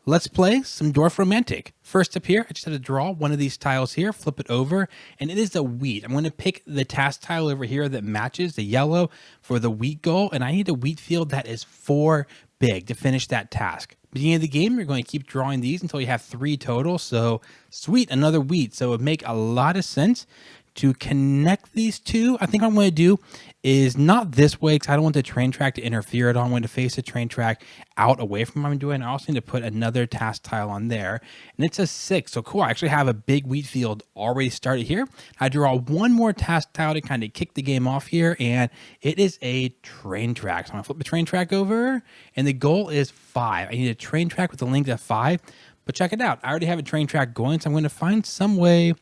Let's play some Dorfromantik. First up here, I just have to draw one of these tiles here, flip it over, and it is a wheat. I'm going to pick the task tile over here that matches the yellow for the wheat goal, and I need a wheat field that is 4 big to finish that task. Beginning of the game, you're going to keep drawing these until you have 3 total, so sweet, another wheat. So it would make a lot of sense to connect these two. I think what I'm going to do is not this way because I don't want the train track to interfere at all. I'm going to face the train track out away from what I'm doing. I also need to put another task tile on there, and it's a 6. So cool. I actually have a big wheat field already started here. I draw one more task tile to kind of kick the game off here, and it is a train track. So I'm going to flip the train track over, and the goal is 5. I need a train track with a length of 5, but check it out. I already have a train track going, so I'm going to find some way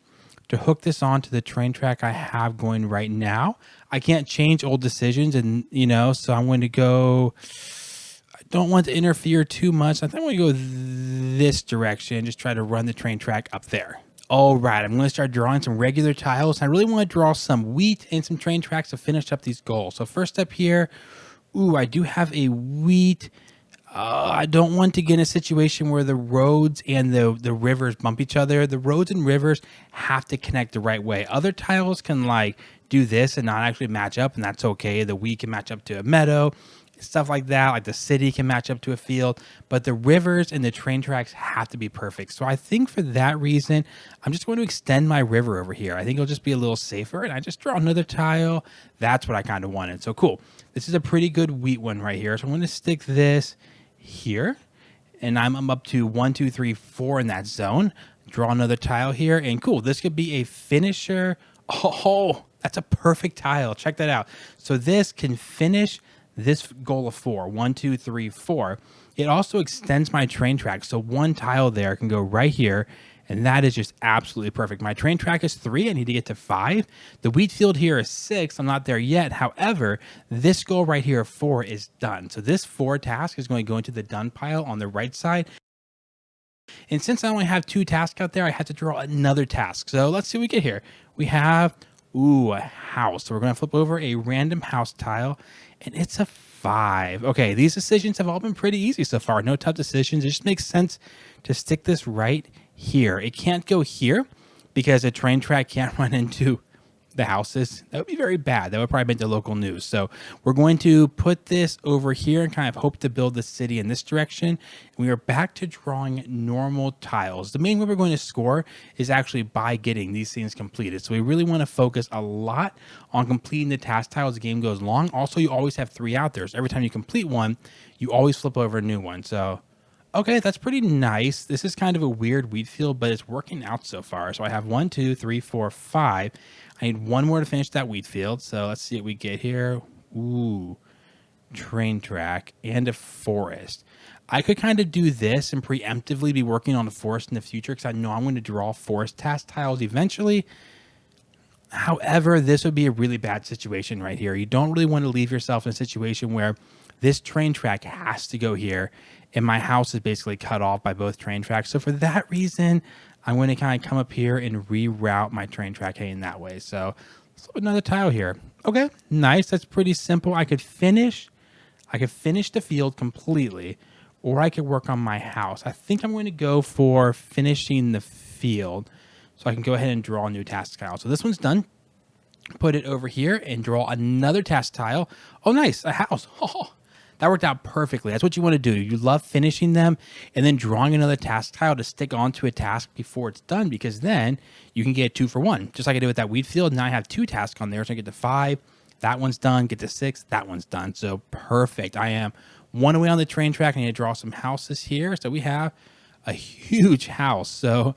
to hook this onto the train track I have going right now. I can't change old decisions, and so I'm going to go, I don't want to interfere too much. I think I'm going to go this direction, just try to run the train track up there. All right, I'm going to start drawing some regular tiles. I really want to draw some wheat and some train tracks to finish up these goals. So first up here, I do have a wheat. I don't want to get in a situation where the roads and the rivers bump each other. The roads and rivers have to connect the right way. Other tiles can do this and not actually match up, and that's okay. The wheat can match up to a meadow, stuff like that. Like the city can match up to a field, but the rivers and the train tracks have to be perfect. So I think for that reason, I'm just going to extend my river over here. I think it'll just be a little safer, and I just draw another tile. That's what I kind of wanted. So cool. This is a pretty good wheat one right here. So I'm going to stick this here, and I'm up to 1, 2, 3, 4 in that zone. Draw another tile here, and cool. This could be a finisher. Oh, that's a perfect tile. Check that out. So this can finish this goal of 4. 1, 2, 3, 4. It also extends my train track, so one tile there can go right here, and that is just absolutely perfect. My train track is 3. I need to get to 5. The wheat field here is 6. I'm not there yet. However, this goal right here, 4, is done. So this 4 task is going to go into the done pile on the right side. And since I only have 2 tasks out there, I had to draw another task. So let's see what we get here. We have, a house. So we're going to flip over a random house tile, and it's a 5. Okay, these decisions have all been pretty easy so far. No tough decisions. It just makes sense to stick this right here. It can't go here because a train track can't run into the houses. That would be very bad. That would probably make the local news. So we're going to put this over here and kind of hope to build the city in this direction. And we are back to drawing normal tiles. The main way we're going to score is actually by getting these things completed. So we really want to focus a lot on completing the task tiles as the game goes along. Also, you always have 3 out there. So every time you complete one, you always flip over a new one. So okay, that's pretty nice. This is kind of a weird wheat field, but it's working out so far. So I have 1, 2, 3, 4, 5. I need one more to finish that wheat field. So let's see what we get here. Train track and a forest. I could kind of do this and preemptively be working on a forest in the future because I know I'm going to draw forest task tiles eventually. However, this would be a really bad situation right here. You don't really want to leave yourself in a situation where this train track has to go here, and my house is basically cut off by both train tracks. So for that reason, I'm going to kind of come up here and reroute my train track heading that way. So let's put another tile here. Okay, nice. That's pretty simple. I could finish the field completely, or I could work on my house. I think I'm going to go for finishing the field so I can go ahead and draw a new task tile. So this one's done. Put it over here and draw another task tile. Oh, nice, a house. Oh, that worked out perfectly. That's what you want to do. You love finishing them and then drawing another task tile to stick onto a task before it's done, because then you can get 2 for 1. Just like I did with that wheat field. Now I have 2 tasks on there, so I get to 5. That one's done. Get to 6. That one's done. So perfect. I am 1 away on the train track. I need to draw some houses here. So we have a huge house. So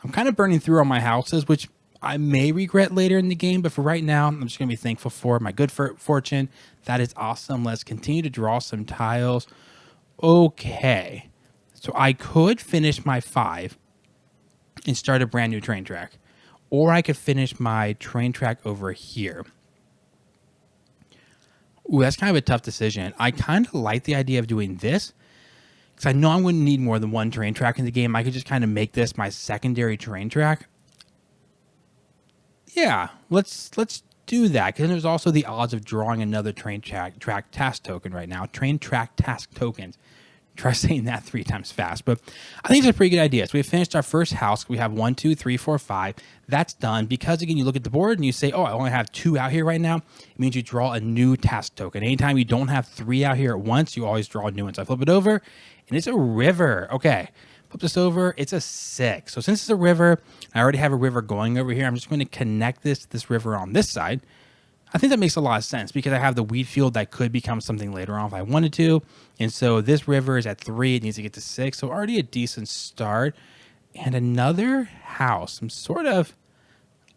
I'm kind of burning through on my houses, which I may regret later in the game, but for right now, I'm just going to be thankful for my good fortune. That is awesome. Let's continue to draw some tiles. Okay. So I could finish my 5 and start a brand new train track, or I could finish my train track over here. That's kind of a tough decision. I kind of like the idea of doing this because I know I'm going to need more than 1 train track in the game. I could just kind of make this my secondary train track. Yeah, let's do that, because there's also the odds of drawing another train track task token right now. Train track task tokens. Try saying that 3 times fast. But I think it's a pretty good idea. So we finished our first house. We have 1, 2, 3, 4, 5. That's done. Because again, you look at the board and you say, oh, I only have 2 out here right now. It means you draw a new task token. Anytime you don't have 3 out here at once, you always draw a new one. So I flip it over and it's a river. Okay. Flip this over. It's a 6. So since it's a river, I already have a river going over here. I'm just going to connect this river on this side. I think that makes a lot of sense because I have the wheat field that could become something later on if I wanted to. And so this river is at 3. It needs to get to 6. So already a decent start. And another house. I'm sort of...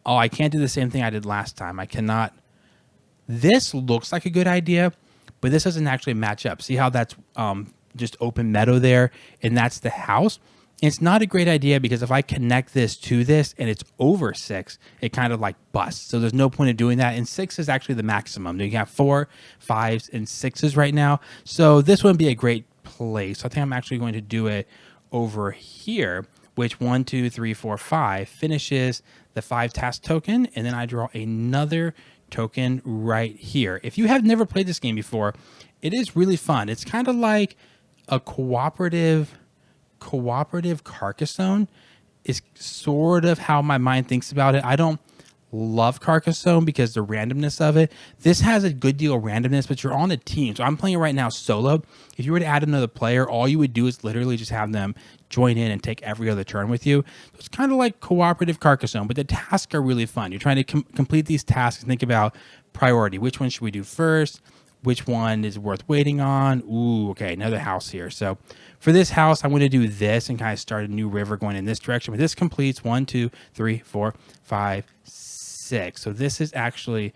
Oh, I can't do the same thing I did last time. I cannot... This looks like a good idea, but this doesn't actually match up. See how that's just open meadow there? And that's the house. It's not a great idea because if I connect this to this and it's over 6, it kind of like busts. So there's no point in doing that. And 6 is actually the maximum. You have 4, 5s, and 6s right now. So this wouldn't be a great place. So I think I'm actually going to do it over here, which 1, 2, 3, 4, 5 finishes the 5 task token. And then I draw another token right here. If you have never played this game before, it is really fun. It's kind of like a cooperative Carcassonne is sort of how my mind thinks about it. I don't love Carcassonne because the randomness of it. This has a good deal of randomness, but you're on a team. So I'm playing right now solo. If you were to add another player, all you would do is literally just have them join in and take every other turn with you. So it's kind of like cooperative Carcassonne, but the tasks are really fun. You're trying to complete these tasks and think about priority. Which one should we do first? Which one is worth waiting on? Ooh, okay, another house here. So for this house, I'm going to do this and kind of start a new river going in this direction. But this completes 1, 2, 3, 4, 5, 6. So this is actually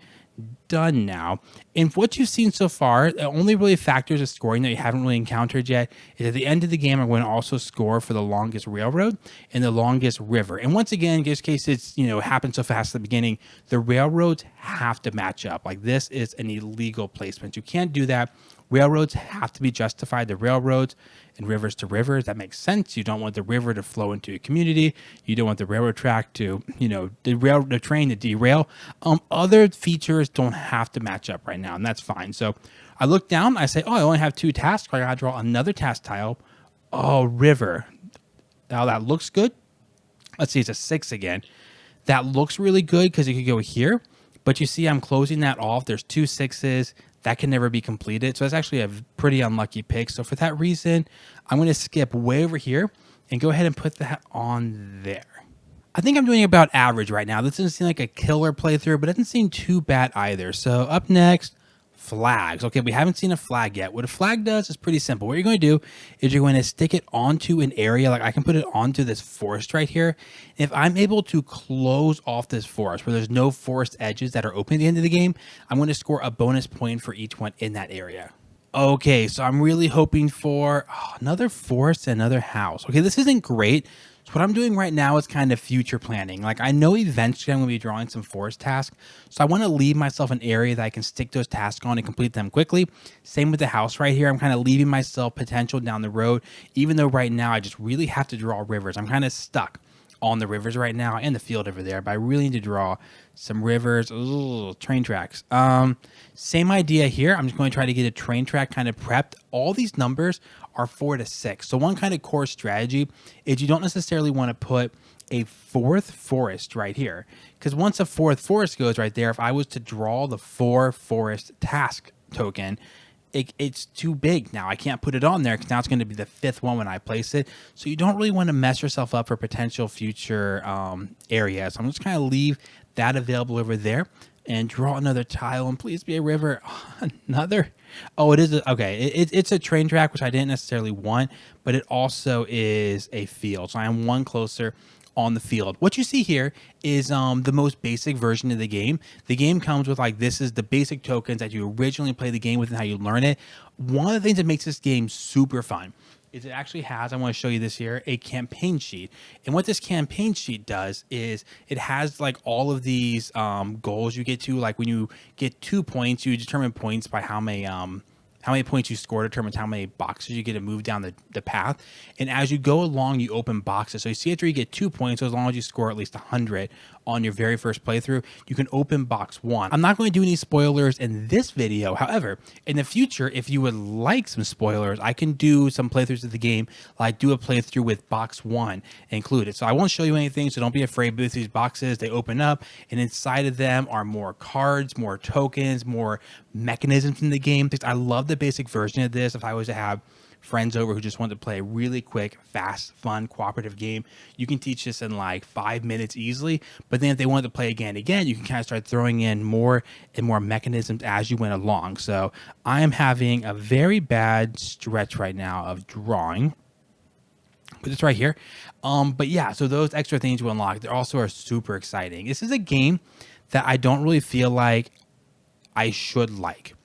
done now. And what you've seen so far, the only really factors of scoring that you haven't really encountered yet is at the end of the game, I'm going to also score for the longest railroad and the longest river. And once again, in case it's, happened so fast at the beginning, the railroads have to match up. Like this is an illegal placement. You can't do that. Railroads have to be justified. The railroads and rivers to rivers, that makes sense. You don't want the river to flow into a community. You don't want the railroad track to, the train to derail. Other features don't have to match up right now, and that's fine. So I look down, I say, oh, I only have 2 tasks. I gotta draw another task tile. Oh, river. Now that looks good. Let's see, it's a 6 again. That looks really good because it could go here. But you see, I'm closing that off. There's 2 6s. That can never be completed. So that's actually a pretty unlucky pick. So for that reason, I'm going to skip way over here and go ahead and put that on there. I think I'm doing about average right now. This doesn't seem like a killer playthrough, but it doesn't seem too bad either. So up next, flags. Okay, we haven't seen a flag yet. What a flag does is pretty simple. What you're going to do is you're going to stick it onto an area. Like I can put it onto this forest right here. If I'm able to close off this forest where there's no forest edges that are open at the end of the game, I'm going to score a bonus point for each one in that area. Okay, so I'm really hoping for another forest and another house. Okay, this isn't great. So what I'm doing right now is kind of future planning. Like I know eventually I'm going to be drawing some forest tasks. So I want to leave myself an area that I can stick those tasks on and complete them quickly. Same with the house right here. I'm kind of leaving myself potential down the road, even though right now I just really have to draw rivers. I'm kind of stuck on the rivers right now and the field over there, but I really need to draw some rivers. Ooh, train tracks. Same idea here. I'm just going to try to get a train track kind of prepped. All these numbers are 4 to 6. So one kind of core strategy is you don't necessarily want to put a 4th forest right here, because once a 4th forest goes right there, if I was to draw the 4 forest task token, it's too big now. I can't put it on there because now it's going to be the 5th one when I place it. So you don't really want to mess yourself up for potential future areas. So I'm just kind of leave that available over there and draw another tile, and please be a river. Another. Oh, it is. Okay. It's a train track, which I didn't necessarily want, but it also is a field. So I am one closer on the field. What you see here is the most basic version of the game. The game comes with this is the basic tokens that you originally play the game with and how you learn it. One of the things that makes this game super fun is it actually has, I want to show you this here, a campaign sheet. And what this campaign sheet does is it has all of these goals you get to. Like when you get 2 points, you determine points by how many points you score determines how many boxes you get to move down the path. And as you go along, you open boxes. So you see after you get 2 points, so as long as you score at least 100 on your very first playthrough, you can open box 1. I'm not going to do any spoilers in this video. However, in the future, if you would like some spoilers, I can do some playthroughs of the game, like do a playthrough with box 1 included. So I won't show you anything, so don't be afraid. With these boxes, they open up, and inside of them are more cards, more tokens, more mechanisms in the game. I love the basic version of this. If I was to have friends over who just want to play a really quick, fast, fun, cooperative game, you can teach this in like 5 minutes easily. But then if they wanted to play again, you can kind of start throwing in more and more mechanisms as you went along. So I am having a very bad stretch right now of drawing. Put this right here. But yeah, so those extra things you unlock, they also are super exciting. This is a game that I don't really feel like I should like.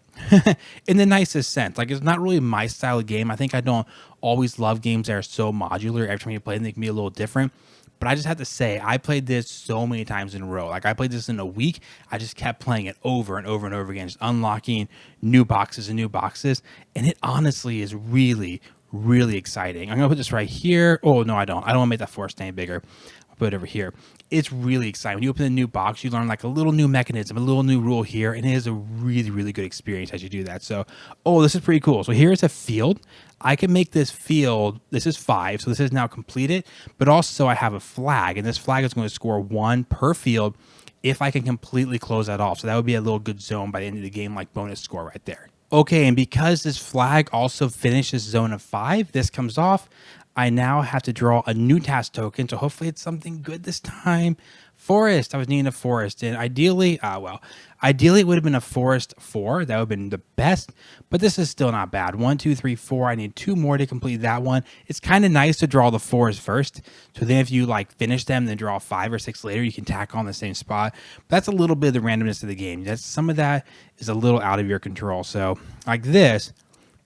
In the nicest sense. Like, it's not really my style of game. I think I don't always love games that are so modular. Every time you play them, they can be a little different. But I just have to say, I played this so many times in a row. Like, I played this in a week. I just kept playing it over and over and over again, just unlocking new boxes and new boxes. And it honestly is really, really exciting. I'm going to put this right here. Oh, no, I don't. I don't want to make that forest any bigger. I'll put it over here. It's really exciting. When you open a new box, you learn like a little new mechanism, a little new rule here, and it is a really, really good experience as you do that. So, oh, this is pretty cool. So here's a field. I can make this field, this is 5, so this is now completed, but also I have a flag, and this flag is going to score 1 per field if I can completely close that off. So that would be a little good zone by the end of the game, like bonus score right there. Okay, and because this flag also finishes zone of 5, this comes off. I now have to draw a new task token, so hopefully it's something good this time. Forest. I was needing a forest, and ideally it would have been a forest 4. That would have been the best, but this is still not bad. 1, 2, 3, 4. I need 2 more to complete that one. It's kind of nice to draw the 4s first, so then if you like finish them, then draw 5 or 6 later, you can tack on the same spot. But that's a little bit of the randomness of the game. Some of that is a little out of your control. So like this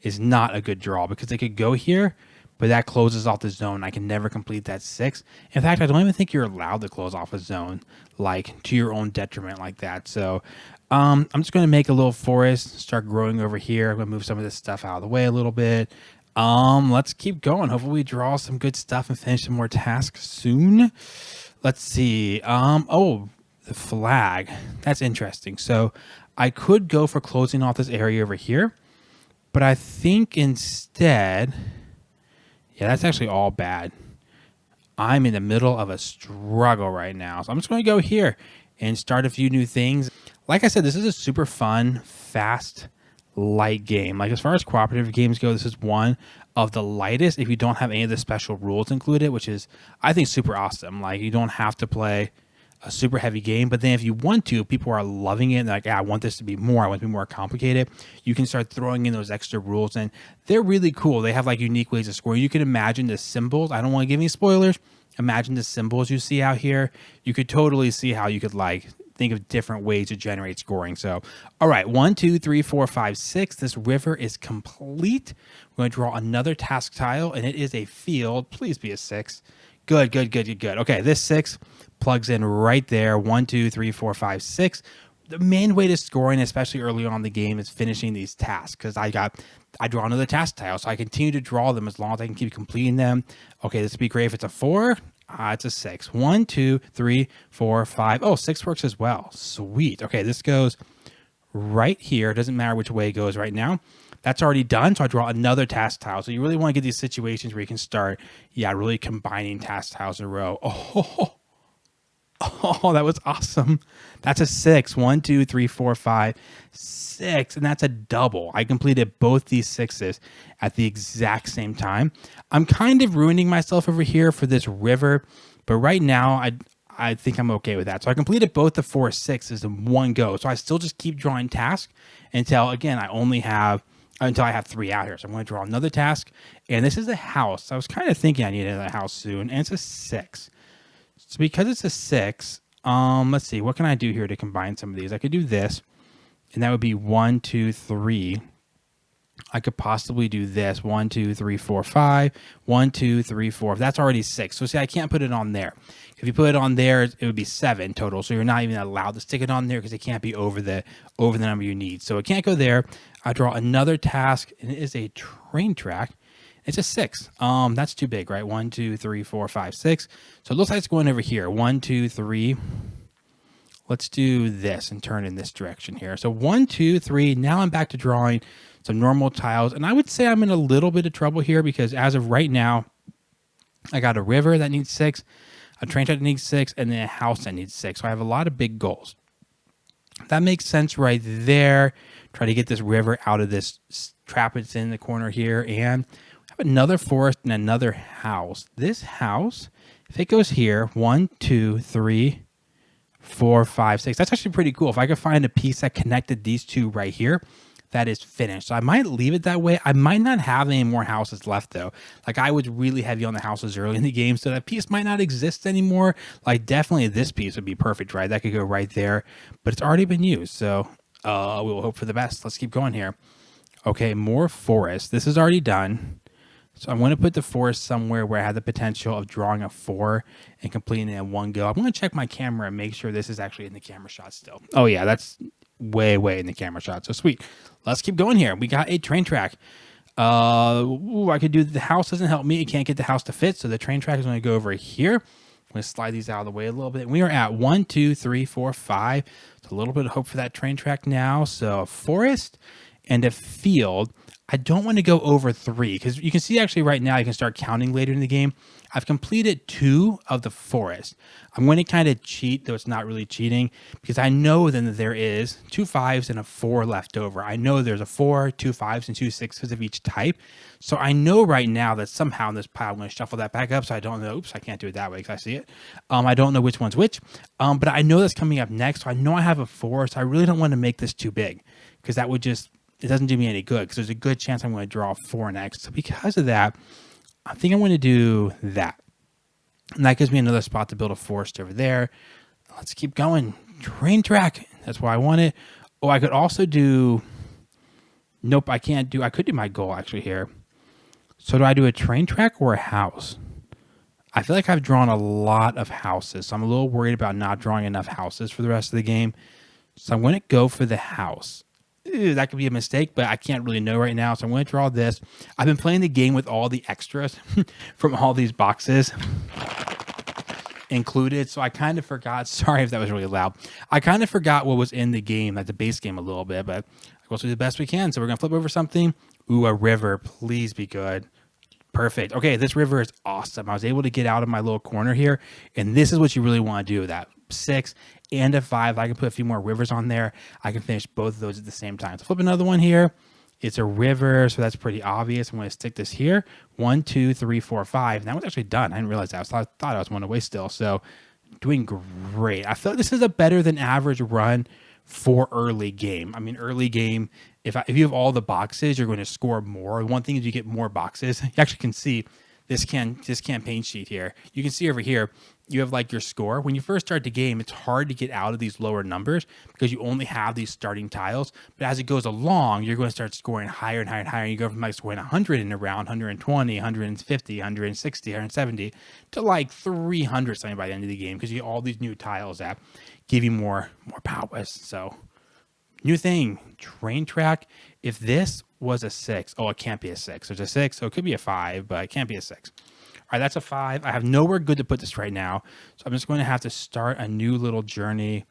is not a good draw because they could go here, but that closes off the zone. I can never complete that 6. In fact, I don't even think you're allowed to close off a zone, like to your own detriment like that. So I'm just going to make a little forest, start growing over here. I'm going to move some of this stuff out of the way a little bit. Let's keep going. Hopefully we draw some good stuff and finish some more tasks soon. Let's see. Oh, the flag. That's interesting. So I could go for closing off this area over here, but I think instead... yeah, that's actually all bad. I'm in the middle of a struggle right now. So I'm just going to go here and start a few new things. Like I said, this is a super fun, fast, light game. Like as far as cooperative games go, this is one of the lightest if you don't have any of the special rules included, which is, I think, super awesome. Like you don't have to play a super heavy game, but then if you want to, people are loving it. They're like, yeah, I want this to be more. I want it to be more complicated. You can start throwing in those extra rules, and they're really cool. They have like unique ways of scoring. You can imagine the symbols. I don't want to give any spoilers. Imagine the symbols you see out here. You could totally see how you could like think of different ways to generate scoring. So, all right, 1, 2, 3, 4, 5, 6. This river is complete. We're going to draw another task tile, and it is a field. Please be a 6. Good, good, good, good, good. Okay, this 6 plugs in right there. 1, 2, 3, 4, 5, 6. The main way to scoring, especially early on in the game, is finishing these tasks because I draw another task tile, so I continue to draw them as long as I can keep completing them. Okay, this would be great if it's a 4. It's a 6. 1, 2, 3, 4, 5. Oh, 6 works as well. Sweet. Okay, this goes right here. It doesn't matter which way it goes right now. That's already done, so I draw another task tile. So you really want to get these situations where you can start, really combining task tiles in a row. Oh, that was awesome. That's a 6. 1, 2, 3, 4, 5, 6. And that's a double. I completed both these 6s at the exact same time. I'm kind of ruining myself over here for this river, but right now I think I'm okay with that. So I completed both the 4 6s in one go. So I still just keep drawing tasks until, again, until I have 3 out here. So I'm going to draw another task. And this is a house. I was kind of thinking I needed a house soon. And it's a 6. So because it's a 6, let's see. What can I do here to combine some of these? I could do this. And that would be 1, 2, 3. I could possibly do this. 1, 2, 3, 4, 5. 1, 2, 3, 4. That's already 6. So see, I can't put it on there. If you put it on there, it would be 7 total. So you're not even allowed to stick it on there because it can't be over the number you need. So it can't go there. I draw another task, and it is a train track. It's a 6. That's too big, right? 1, 2, 3, 4, 5, 6. So it looks like it's going over here. 1, 2, 3, Let's do this and turn in this direction here. So 1, 2, 3. Now I'm back to drawing some normal tiles. And I would say I'm in a little bit of trouble here because as of right now, I got a river that needs 6, a train track that needs 6, and then a house that needs 6. So I have a lot of big goals. That makes sense right there. Try to get this river out of this trap it's in the corner here. And we have another forest and another house. This house, if it goes here, 1, 2, 3, 4, 5, 6. That's actually pretty cool. If I could find a piece that connected these two right here, that is finished. So I might leave it that way. I might not have any more houses left though. Like I was really heavy on the houses early in the game, so that piece might not exist anymore. Like definitely this piece would be perfect, right? That could go right there, but it's already been used. So we will hope for the best. Let's keep going here. Okay, more forest. This is already done. So I'm going to put the forest somewhere where I have the potential of drawing a 4 and completing it in one go. I'm going to check my camera and make sure this is actually in the camera shot still. Oh yeah, that's way in the camera shot. So sweet. Let's keep going here. We got a train track. I could do the house doesn't help me. It can't get the house to fit. So the train track is going to go over here. I'm going to slide these out of the way a little bit. We are at 1, 2, 3, 4, 5. It's a little bit of hope for that train track now. So a forest and a field. I don't want to go over 3 because you can see actually right now you can start counting later in the game. I've completed 2 of the forest. I'm going to kind of cheat, though it's not really cheating, because I know then that there is 2 5s and a 4 left over. I know there's a 4, 2 5s, and 2 6s of each type. So I know right now that somehow in this pile I'm going to shuffle that back up so I don't know. Oops, I can't do it that way because I see it. I don't know which one's which, but I know that's coming up next. So I know I have a 4, so I really don't want to make this too big because that would just... it doesn't do me any good because there's a good chance I'm going to draw a 4 next. So because of that, I think I'm going to do that. And that gives me another spot to build a forest over there. Let's keep going. Train track. That's why I want it. Oh, I could also do... nope, I can't do... I could do my goal actually here. So do I do a train track or a house? I feel like I've drawn a lot of houses. So I'm a little worried about not drawing enough houses for the rest of the game. So I'm going to go for the house. Ew, that could be a mistake, but I can't really know right now. So I'm going to draw this. I've been playing the game with all the extras from all these boxes included. So I kind of forgot. Sorry if that was really loud. I kind of forgot what was in the game, like the base game a little bit, but I guess we do the best we can. So we're going to flip over something. Ooh, a river. Please be good. Perfect. Okay, this river is awesome. I was able to get out of my little corner here, and this is what you really want to do. That 6 and a 5. I can put a few more rivers on there. I can finish both of those at the same time. So flip another one here. It's a river, so that's pretty obvious. I'm going to stick this here. 1, 2, 3, 4, 5. And that one's actually done. I didn't realize that. I thought I was one away still. So doing great. I feel like this is a better than average run for early game. I mean, early game, if you have all the boxes, you're going to score more. One thing is you get more boxes. You actually can see this campaign sheet here. You can see over here, you have like your score. When you first start the game, it's hard to get out of these lower numbers because you only have these starting tiles. But as it goes along, you're going to start scoring higher and higher and higher. You go from like scoring 100 in a round, 120, 150, 160, 170 to like 300 something by the end of the game because you get all these new tiles that give you more powers. So new thing, train track. If this was a 6, oh, it can't be a 6. There's a 6, so it could be a 5, but it can't be a 6. All right, that's a 5. I have nowhere good to put this right now, so I'm just going to have to start a new little journey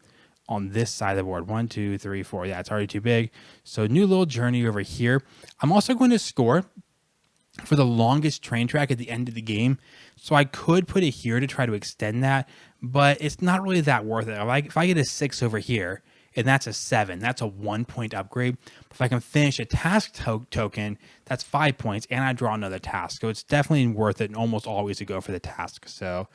on this side of the board. 1, 2, 3, 4. Yeah, it's already too big. So new little journey over here. I'm also going to score for the longest train track at the end of the game. So I could put it here to try to extend that, but it's not really that worth it. Like if I get a 6 over here, and that's a 7. That's a 1-point upgrade. If I can finish a task token, that's 5 points, and I draw another task. So it's definitely worth it and almost always to go for the task. So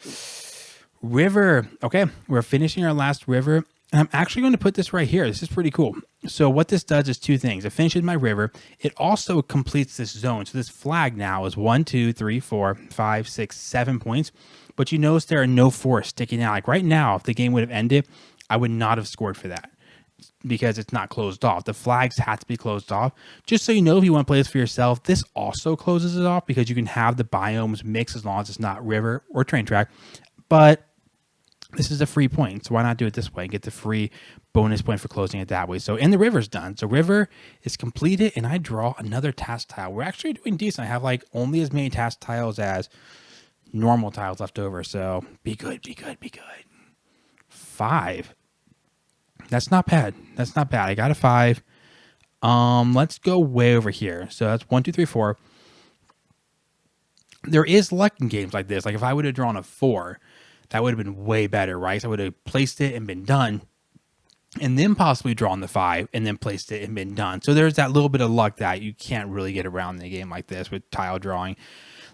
river. Okay, we're finishing our last river. And I'm actually going to put this right here. This is pretty cool. So what this does is 2 things. It finishes my river. It also completes this zone. So this flag now is 1, 2, 3, 4, 5, 6, 7 points. But you notice there are no 4 sticking out. Like right now, if the game would have ended, I would not have scored for that, because it's not closed off. The flags have to be closed off. Just so you know, if you want to play this for yourself, this also closes it off because you can have the biomes mix as long as it's not river or train track. But this is a free point, so why not do it this way and get the free bonus point for closing it that way? So, and the river's done. So river is completed, and I draw another task tile. We're actually doing decent. I have like only as many task tiles as normal tiles left over. So be good, be good, be good. 5. That's not bad. That's not bad. I got a 5. Let's go way over here. So that's 1, 2, 3, 4. There is luck in games like this. Like if I would have drawn a 4, that would have been way better, right? So I would have placed it and been done, and then possibly drawn the 5 and then placed it and been done. So there's that little bit of luck that you can't really get around in a game like this with tile drawing.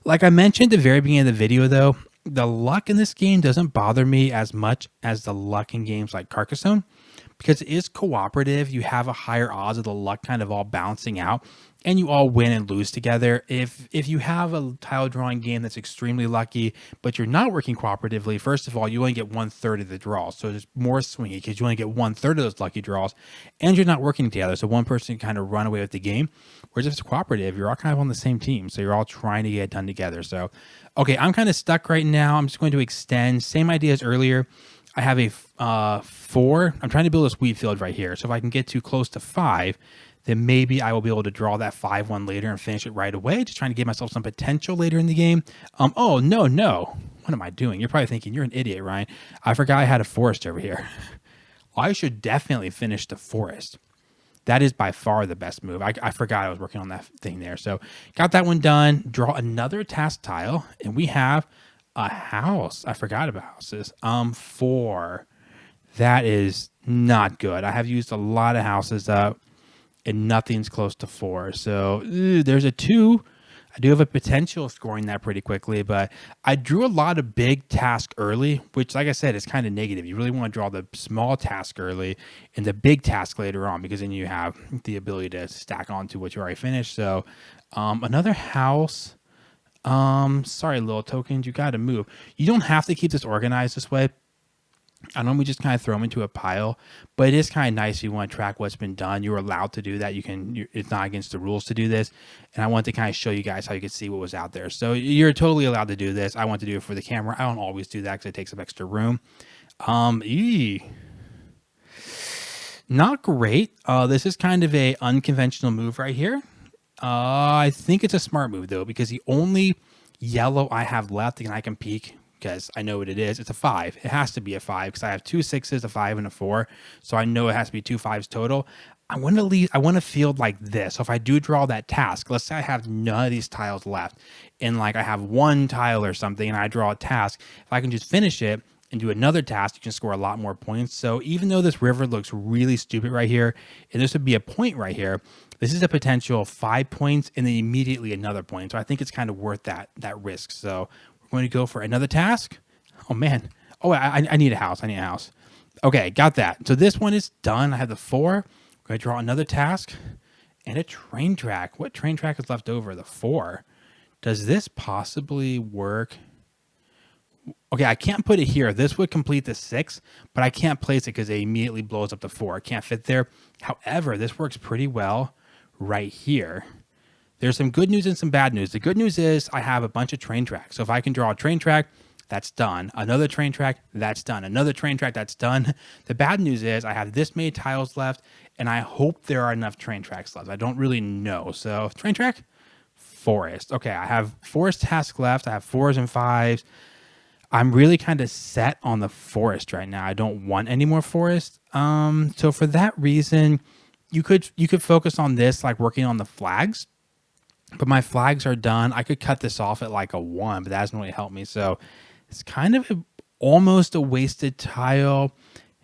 Like I mentioned at the very beginning of the video though, the luck in this game doesn't bother me as much as the luck in games like Carcassonne, because it is cooperative. You have a higher odds of the luck kind of all balancing out, and you all win and lose together. If you have a tile drawing game that's extremely lucky, but you're not working cooperatively, first of all, you only get 1/3 of the draws. So there's more swingy because you only get 1/3 of those lucky draws, and you're not working together. So one person can kind of run away with the game. Whereas if it's cooperative, you're all kind of on the same team. So you're all trying to get it done together. So, okay, I'm kind of stuck right now. I'm just going to extend. Same idea as earlier. I have a 4. I'm trying to build this wheat field right here. So if I can get too close to 5, then maybe I will be able to draw that 5-1 later and finish it right away. Just trying to give myself some potential later in the game. Oh, no. What am I doing? You're probably thinking, you're an idiot, Ryan. I forgot I had a forest over here. I should definitely finish the forest. That is by far the best move. I forgot I was working on that thing there. So got that one done. Draw another task tile, and we have a house. I forgot about houses. 4. That is not good. I have used a lot of houses up, and nothing's close to 4. So there's a 2. I do have a potential of scoring that pretty quickly, but I drew a lot of big tasks early, which, like I said, is kind of negative. You really want to draw the small task early and the big task later on, because then you have the ability to stack onto what you already finished. So another house. Sorry, little tokens, you got to move. You don't have to keep this organized this way. I normally just kind of throw them into a pile, but it is kind of nice if you want to track what's been done. You're allowed to do that. It's not against the rules to do this. And I want to kind of show you guys how you can see what was out there. So you're totally allowed to do this. I want to do it for the camera. I don't always do that because it takes up extra room. Not great. This is kind of a unconventional move right here. I think it's a smart move though, because the only yellow I have left, and I can peek because I know what it is. It's a 5. It has to be a 5 because I have 2 6s, a 5, and a 4. So I know it has to be 2 5s total. I want to field like this. So if I do draw that task, let's say I have none of these tiles left, and like I have 1 tile or something, and I draw a task. If I can just finish it and do another task, you can score a lot more points. So even though this river looks really stupid right here, and this would be a point right here, this is a potential 5 points and then immediately another point. So I think it's kind of worth that risk. So we're going to go for another task. Oh man. Oh, I need a house. I need a house. Okay, got that. So this one is done. I have the 4. I'm going to draw another task and a train track. What train track is left over? The 4. Does this possibly work? Okay, I can't put it here. This would complete the 6, but I can't place it because it immediately blows up the 4. I can't fit there. However, this works pretty well right here. There's some good news and some bad news. The good news is I have a bunch of train tracks. So if I can draw a train track, that's done. Another train track, that's done. Another train track, that's done. The bad news is I have this many tiles left, and I hope there are enough train tracks left. I don't really know. So train track, forest. Okay, I have forest tasks left. I have 4s and 5s. I'm really kind of set on the forest right now. I don't want any more forest. So for that reason, you could focus on this, like working on the flags. But my flags are done. I could cut this off at like a 1, but that doesn't really help me. So it's kind of almost a wasted tile.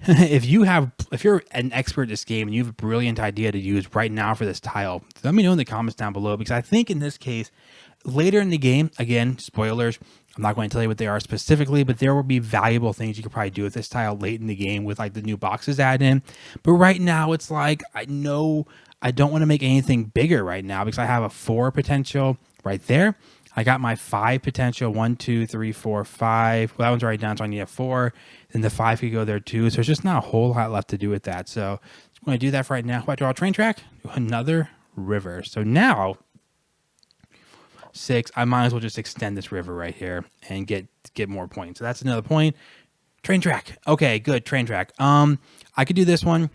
If you're an expert at this game and you have a brilliant idea to use right now for this tile, let me know in the comments down below, because I think in this case, later in the game, again, spoilers, I'm not going to tell you what they are specifically, but there will be valuable things you could probably do with this tile late in the game with like the new boxes added in. But right now it's like, I know I don't want to make anything bigger right now because I have a 4 potential right there. I got my 5 potential, 1, 2, 3, 4, 5. Well, that one's already done, so I need a 4. Then the 5 could go there too. So there's just not a whole lot left to do with that. So I'm going to do that for right now. If I draw a train track, another river. So now 6, I might as well just extend this river right here and get more points. So that's another point. Train track. Okay, good. Train track. I could do this one.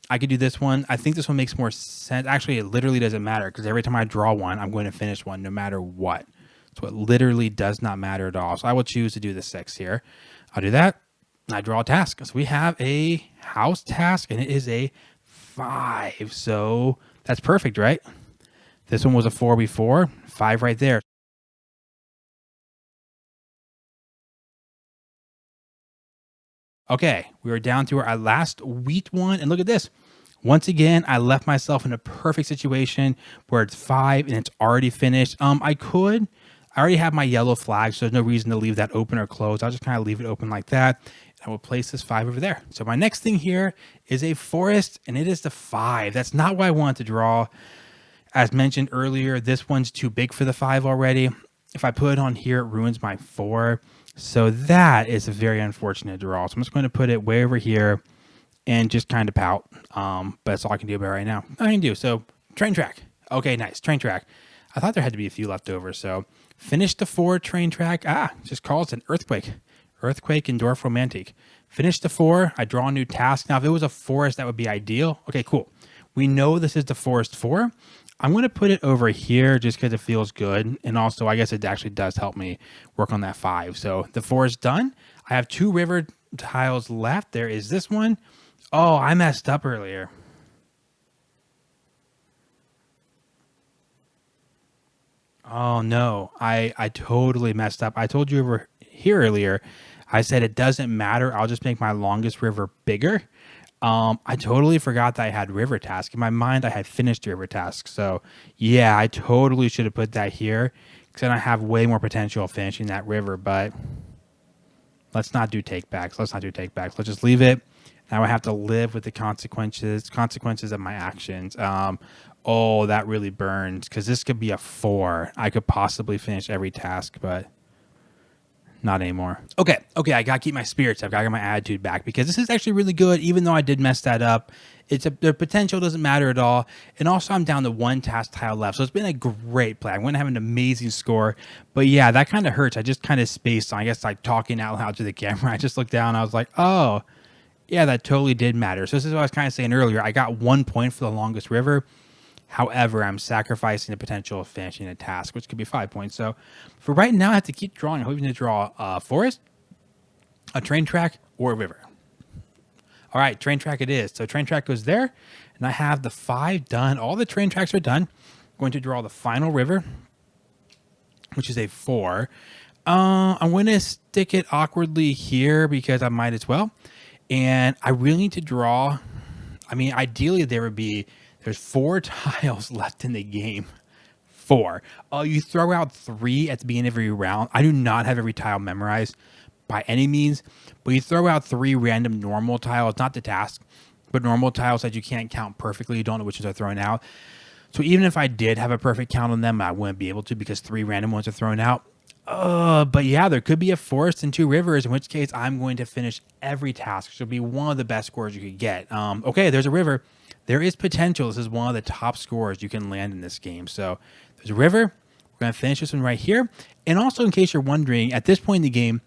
I could do this one. I think this one makes more sense. Actually, it literally doesn't matter because every time I draw one, I'm going to finish one no matter what. So it literally does not matter at all. So I will choose to do the 6 here. I'll do that. I draw a task. So we have a house task, and it is a 5. So that's perfect, right? This one was a 4 before, 5 right there. Okay, we are down to our last wheat one, and look at this. Once again, I left myself in a perfect situation where it's 5 and it's already finished. I already have my yellow flag, so there's no reason to leave that open or closed. I'll just kind of leave it open like that. I will place this 5 over there. So my next thing here is a forest, and it is the 5. That's not what I wanted to draw. As mentioned earlier, this one's too big for the 5 already. If I put it on here, it ruins my 4. So that is a very unfortunate draw. So I'm just going to put it way over here and just kind of pout. But that's all I can do about it right now. I can do. So train track. Okay, nice. Train track. I thought there had to be a few left over. So finish the 4 train track. Just calls it an earthquake. Earthquake and Dorfromantik. Finish the 4. I draw a new task. Now, if it was a forest, that would be ideal. Okay, cool. We know this is the forest 4. I'm going to put it over here just because it feels good. And also, I guess it actually does help me work on that 5. So the 4 is done. I have 2 river tiles left. There is this one. Oh, I messed up earlier. Oh, no. I totally messed up. I told you over here earlier. I said it doesn't matter. I'll just make my longest river bigger. I totally forgot that I had river task. In my mind, I had finished river task. So yeah, I totally should have put that here because then I have way more potential of finishing that river. But let's not do take backs. Let's not do take backs. Let's just leave it. Now I have to live with the consequences of my actions. Oh, that really burns because this could be a 4. I could possibly finish every task, but not anymore. Okay, I gotta keep my spirits up. I gotta get my attitude back because this is actually really good. Even though I did mess that up, the potential doesn't matter at all. And also, I'm down to 1 task tile left, so it's been a great play. I'm going to have an amazing score. But yeah, that kind of hurts. I just kind of spaced on. I guess like talking out loud to the camera. I just looked down. And I was like, oh, yeah, that totally did matter. So this is what I was kind of saying earlier. I got 1 point for the longest river. However, I'm sacrificing the potential of finishing a task, which could be 5 points. So for right now, I have to keep drawing. I'm hoping to draw a forest, a train track, or a river. All right, train track it is. So train track goes there, and I have the 5 done. All the train tracks are done. I'm going to draw the final river, which is a 4. I'm going to stick it awkwardly here because I might as well. And I really need to draw. I mean, ideally, there's 4 tiles left in the game. 4. Oh, you throw out 3 at the beginning of every round. I do not have every tile memorized by any means, but you throw out 3 random normal tiles, not the task, but normal tiles that you can't count perfectly. You don't know which ones are thrown out. So even if I did have a perfect count on them, I wouldn't be able to because 3 random ones are thrown out. But yeah, there could be a forest and 2 rivers, in which case I'm going to finish every task. Which will be one of the best scores you could get. Okay, there's a river. There is potential. This is one of the top scores you can land in this game. So there's a river. We're going to finish this one right here. And also, in case you're wondering, at this point in the game,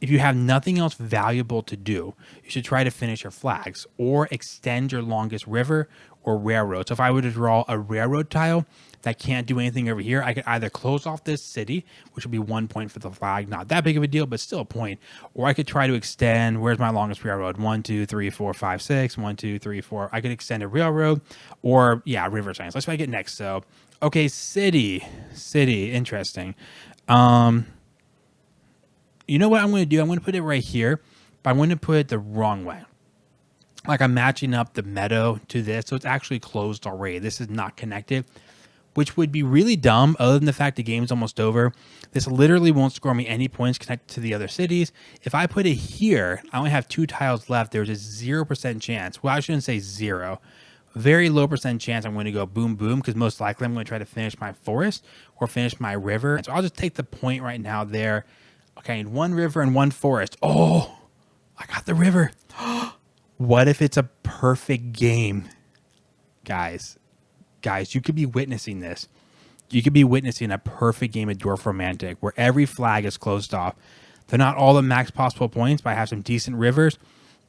if you have nothing else valuable to do, you should try to finish your flags or extend your longest river or railroad. So if I were to draw a railroad tile that can't do anything over here, I could either close off this city, which would be 1 point for the flag, not that big of a deal, but still a point, or I could try to extend. Where's my longest railroad? 1, 2, 3, 4, 5, 6. 1, 2, 3, 4. I could extend a railroad, or yeah, river signs. Let's try to get next. So okay, city, interesting. You know what I'm going to do? I'm going to put it right here, but I'm going to put it the wrong way. Like I'm matching up the meadow to this, so it's actually closed already. This is not connected, which would be really dumb other than the fact the game's almost over. This literally won't score me any points connected to the other cities. If I put it here, I only have 2 tiles left. There's a 0% chance. Well, I shouldn't say 0. Very low percent chance I'm going to go boom, boom, because most likely I'm going to try to finish my forest or finish my river. So I'll just take the point right now there. Okay, I need 1 river and 1 forest. Oh, I got the river. What if it's a perfect game? Guys, you could be witnessing this. You could be witnessing a perfect game of Dorfromantik where every flag is closed off. They're not all the max possible points, but I have some decent rivers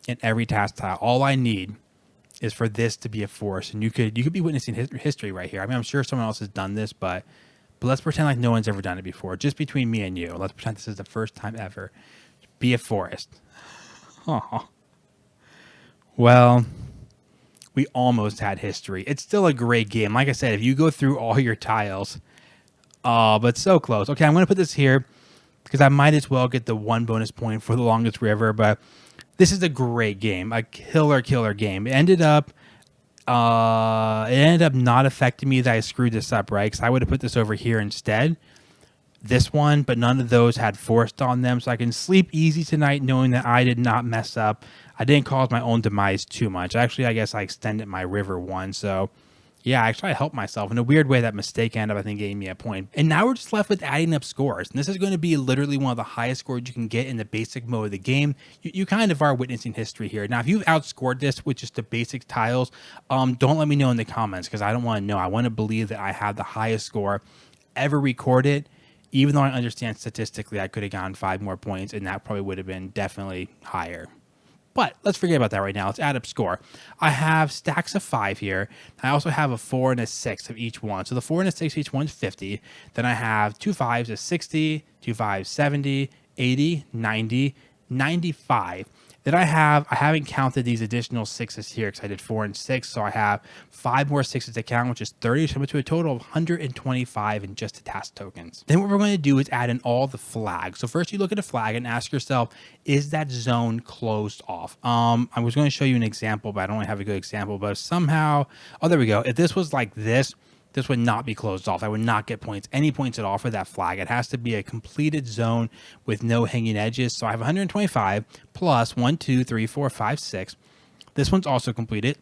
in every task tile. All I need is for this to be a forest, and you could be witnessing history right here. I mean, I'm sure someone else has done this, but let's pretend like no one's ever done it before. Just between me and you, let's pretend this is the first time ever. Be a forest. Oh, well, we almost had history. It's still a great game. Like I said, if you go through all your tiles, but so close. Okay, I'm going to put this here because I might as well get the one bonus point for the longest river. But this is a great game, a killer game. It ended up not affecting me that I screwed this up, right? Because I would have put this over here instead. This one, but none of those had forced on them, so I can sleep easy tonight knowing that I did not mess up. I didn't cause my own demise too much. Actually, I guess I extended my river one, so yeah, actually I helped myself. In a weird way, that mistake ended up, I think, gave me a point. And now we're just left with adding up scores. And this is going to be literally one of the highest scores you can get in the basic mode of the game. You kind of are witnessing history here. Now, if you've outscored this with just the basic tiles, don't let me know in the comments because I don't want to know. I want to believe that I have the highest score ever recorded, even though I understand statistically I could have gotten 5 more points, and that probably would have been definitely higher. But let's forget about that right now. Let's add up score. I have stacks of 5 here. I also have a 4 and a 6 of each one. So the 4 and a 6 of each one is 50. Then I have 2 5s of 60, 2 5s 70, 80, 90, 95. Then I haven't counted these additional 6s here because I did 4 and 6. So I have 5 more 6s to count, which is 30. So I'm up to a total of 125 in just the task tokens. Then what we're going to do is add in all the flags. So first you look at a flag and ask yourself, is that zone closed off? I was going to show you an example, but I don't really have a good example. But somehow, oh, there we go. If this was like this would not be closed off. I would not get points, any points at all for that flag. It has to be a completed zone with no hanging edges. So I have 125 plus 1, 2, 3, 4, 5, 6. This one's also completed.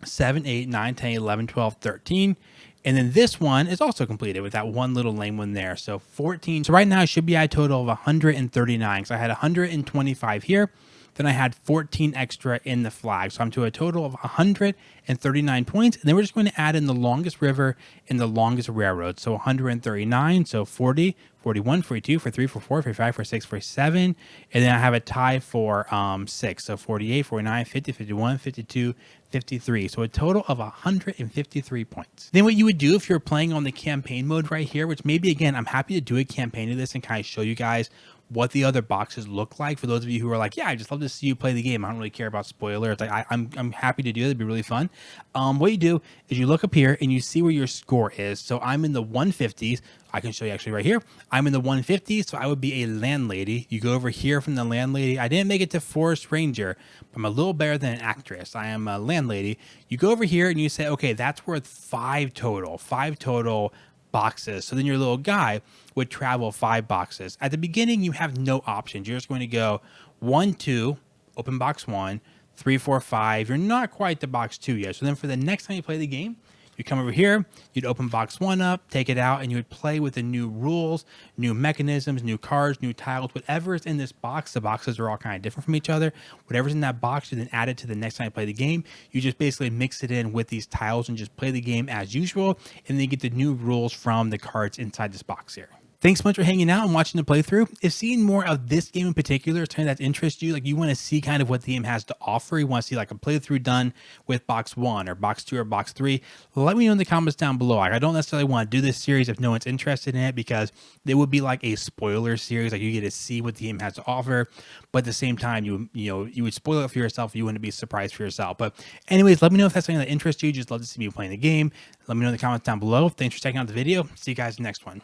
7, 8, 9, 10, 11, 12, 13. And then this one is also completed with that one little lame one there. So 14. So right now I should be at a total of 139 because I had 125 here. Then I had 14 extra in the flag. So I'm to a total of 139 points. And then we're just going to add in the longest river and the longest railroad. So 139, so 40, 41, 42, 43, 44, 45, 46, 47. And then I have a tie for 6. So 48, 49, 50, 51, 52, 53. So a total of 153 points. Then what you would do if you're playing on the campaign mode right here, which maybe, again, I'm happy to do a campaign of this and kind of show you guys what the other boxes look like. For those of you who are like, yeah, I just love to see you play the game, I don't really care about spoilers. Like I'm happy to do it. It'd be really fun. What you do is you look up here and you see where your score is. So I'm in the 150s. I can show you actually right here. I'm in the 150s, so I would be a landlady. You go over here from the landlady. I didn't make it to forest ranger, but I'm a little better than an actress. I am a landlady. You go over here and you say, okay, that's worth 5 total boxes. So then your little guy would travel 5 boxes. At the beginning, you have no options. You're just going to go 1, 2, open box 1, 3, 4, 5. You're not quite to box 2 yet. So then for the next time you play the game, you come over here, you'd open box 1 up, take it out, and you would play with the new rules, new mechanisms, new cards, new tiles, whatever is in this box. The boxes are all kind of different from each other. Whatever's in that box, you then add it to the next time you play the game. You just basically mix it in with these tiles and just play the game as usual, and then you get the new rules from the cards inside this box here. Thanks so much for hanging out and watching the playthrough. If seeing more of this game in particular is something that interests you, like you want to see kind of what the game has to offer, you want to see like a playthrough done with box 1 or box 2 or box 3, let me know in the comments down below. Like, I don't necessarily want to do this series if no one's interested in it because it would be like a spoiler series. Like you get to see what the game has to offer, but at the same time, you would spoil it for yourself. You wouldn't be surprised for yourself. But anyways, let me know if that's something that interests you. Just love to see me playing the game. Let me know in the comments down below. Thanks for checking out the video. See you guys in the next one.